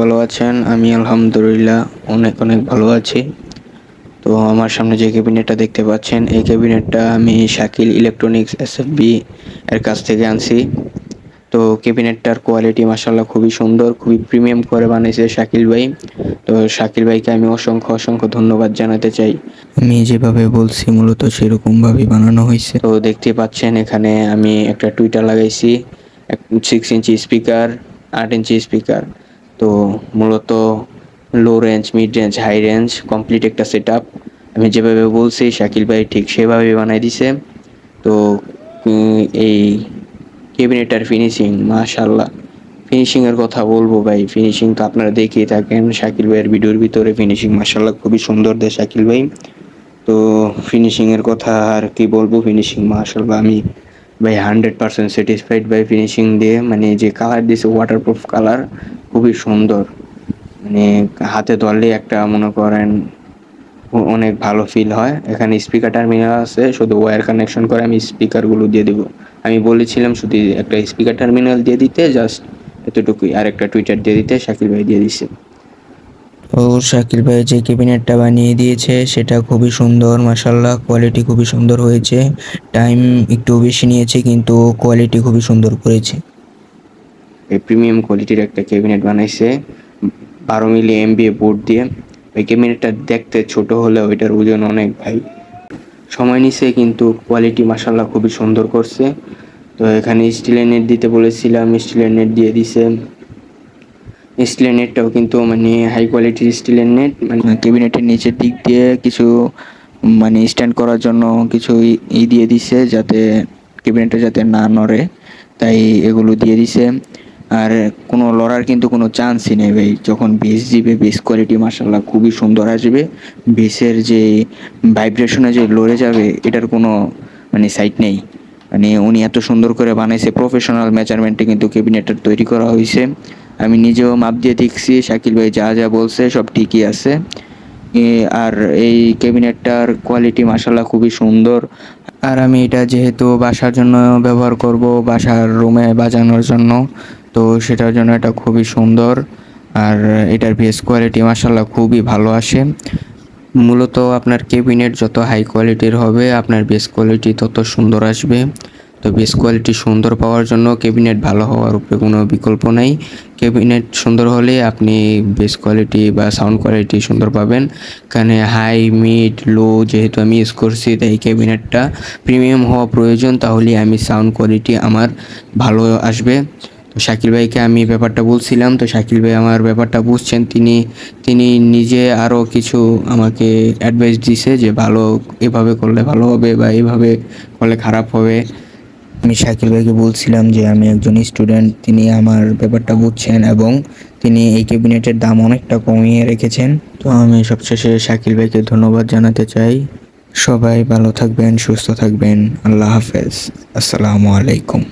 ভালো আছেন? আমি আলহামদুলিল্লাহ অনেক অনেক ভালো আছি। তো আমার সামনে যে ক্যাবিনেটটা দেখতে পাচ্ছেন, এই ক্যাবিনেটটা আমি শাকিল ইলেকট্রনিক্স এসএফবি এর কাছ থেকে আনছি। তো ক্যাবিনেটটার কোয়ালিটি মাশাআল্লাহ খুবই সুন্দর, খুবই প্রিমিয়াম করে বানাইছে শাকিল ভাই। তো শাকিল ভাইকে আমি অসংখ্য ধন্যবাদ জানাতে চাই। আমি যেভাবে বলছি মূলত সেরকমভাবেই বানানো হয়েছে। তো দেখতে পাচ্ছেন এখানে আমি একটা টুইটার লাগাইছি, 6 ইঞ্চি স্পিকার, 8 ইঞ্চি স্পিকার। তো মূলত low range, mid range, high range complete একটা সেটআপ। আমি যেভাবে বলছি শাকিল ভাই ঠিক সেভাবেই বানাই দিছে। তো এই ক্যাবিনেটটার ফিনিশিং মাশাআল্লাহ, ফিনিশিংয়ের কথা বলবো ভাই, ফিনিশিং তো আপনারা দেখেই থাকেন শাকিল ভাইয়ের ভিডিওর ভিতরে। ফিনিশিং মাশাআল্লাহ খুবই সুন্দর দেয় শাকিল ভাই। তো ফিনিশিংয়ের কথা আর কি বলবো, ফিনিশিং মাশাআল্লাহ আমি ভাই 100% স্যাটিসফাইড ভাই ফিনিশিং দিয়ে। মানে যে কালার দিছে ওয়াটারপ্রুফ কালার, খুবই সুন্দর। মানে হাতে ধরলে একটা মনে করেন অনেক ভালো ফিল হয়। এখানে স্পিকার টার্মিনাল আছে, শুধু ওয়্যার কানেকশন করে আমি স্পিকারগুলো দিয়ে দেবো। আমি বলেছিলাম শুধু একটা স্পিকার টার্মিনাল দিয়ে দিতে, জাস্ট এতটুকুই। আর একটা টুইটার দিয়ে দিতে, শাকিল ভাই দিয়ে দিছে। তো শাকিল ভাই যে ক্যাবিনেটটা বানিয়ে দিয়েছে সেটা খুবই সুন্দর মাশাআল্লাহ, কোয়ালিটি খুবই সুন্দর হয়েছে। টাইম একটু বেশি নিয়েছে কিন্তু কোয়ালিটি খুবই সুন্দর করেছে। এই প্রিমিয়াম কোয়ালিটির একটা ক্যাবিনেট বানাইছে 12 মিলি এমবিএ বোর্ড দিয়ে। ওই ক্যাবিনেটটা দেখতে ছোট হলেও এটার ওজন অনেক ভাই। সময় নিছে কিন্তু কোয়ালিটি মাশাআল্লাহ খুবই সুন্দর করছে। তো এখানে স্টিলের নেট দিতে বলেছিলাম, স্টিলের নেট দিয়ে দিছে। স্টিলের নেটটাও কিন্তু মানে হাই কোয়ালিটির স্টিলের নেট। মানে ক্যাবিনেটের নিচের দিক দিয়ে কিছু মানে স্ট্যান্ড করার জন্য কিছু দিয়ে দিছে যাতে ক্যাবিনেটটা যাতে না নড়ে, তাই এগুলো দিয়ে দিছে। আর কোনো লড়ার কিন্তু কোনো চান্সই নেই ভাই। যখন বেস দিবে, বেস কোয়ালিটি মাশাআল্লাহ খুবই সুন্দর আসবে। বেসের যে ভাইব্রেশনে যে লড়ে যাবে এটার কোনো মানে সাইড নেই। মানে উনি এত সুন্দর করে বানাইছে, প্রফেশনাল মেজারমেন্টে কিন্তু ক্যাবিনেটটা তৈরি করা হয়েছে। আমি নিজেও মাপ দিয়ে দেখছি, শাকিল ভাই যা যা বলছে সব ঠিকই আছে। আর এই ক্যাবিনেটটার কোয়ালিটি মাশাআল্লাহ খুবই সুন্দর। আর আমি এটা যেহেতু বাসার জন্য ব্যবহার করব, বাসার রুমে বাজানোর জন্য, তো সেটার জন্য এটা খুবই সুন্দর। আর এটার বেস কোয়ালিটি মাশাআল্লাহ খুবই ভালো আসে। মূলত আপনার ক্যাবিনেট যত হাই কোয়ালিটির হবে আপনার বেস কোয়ালিটি তত সুন্দর আসবে। তো বেস কোয়ালিটি সুন্দর পাওয়ার জন্য ক্যাবিনেট ভালো হওয়ার উপরে কোনো বিকল্প নেই। ক্যাবিনেট সুন্দর হলে আপনি বেস কোয়ালিটি বা সাউন্ড কোয়ালিটি সুন্দর পাবেন। এখানে হাই, মিড, লো যেহেতু আমি ইউজ করছি, তাই ক্যাবিনেটটা প্রিমিয়াম হওয়া প্রয়োজন, তাহলে আমি সাউন্ড কোয়ালিটি আমার ভালো আসবে। তো শাকিল ভাইকে আমি ব্যাপারটা বলছিলাম, তো শাকিল ভাই আমার ব্যাপারটা বুঝছেন। তিনি নিজে আরও কিছু আমাকে অ্যাডভাইস দিছে যে ভালো এভাবে করলে ভালো হবে বা এইভাবে করলে খারাপ হবে। আমি শাকিল ভাইকে বলছিলাম যে আমি একজন স্টুডেন্ট, তিনি আমার ব্যাপারটা বুঝছেন এবং তিনি এই ক্যাবিনেটের দাম অনেকটা কমিয়ে রেখেছেন। তো আমি সবশেষে শাকিল ভাইকে ধন্যবাদ জানাতে চাই। সবাই ভালো থাকবেন, সুস্থ থাকবেন। আল্লাহ হাফেজ। আসসালামু আলাইকুম।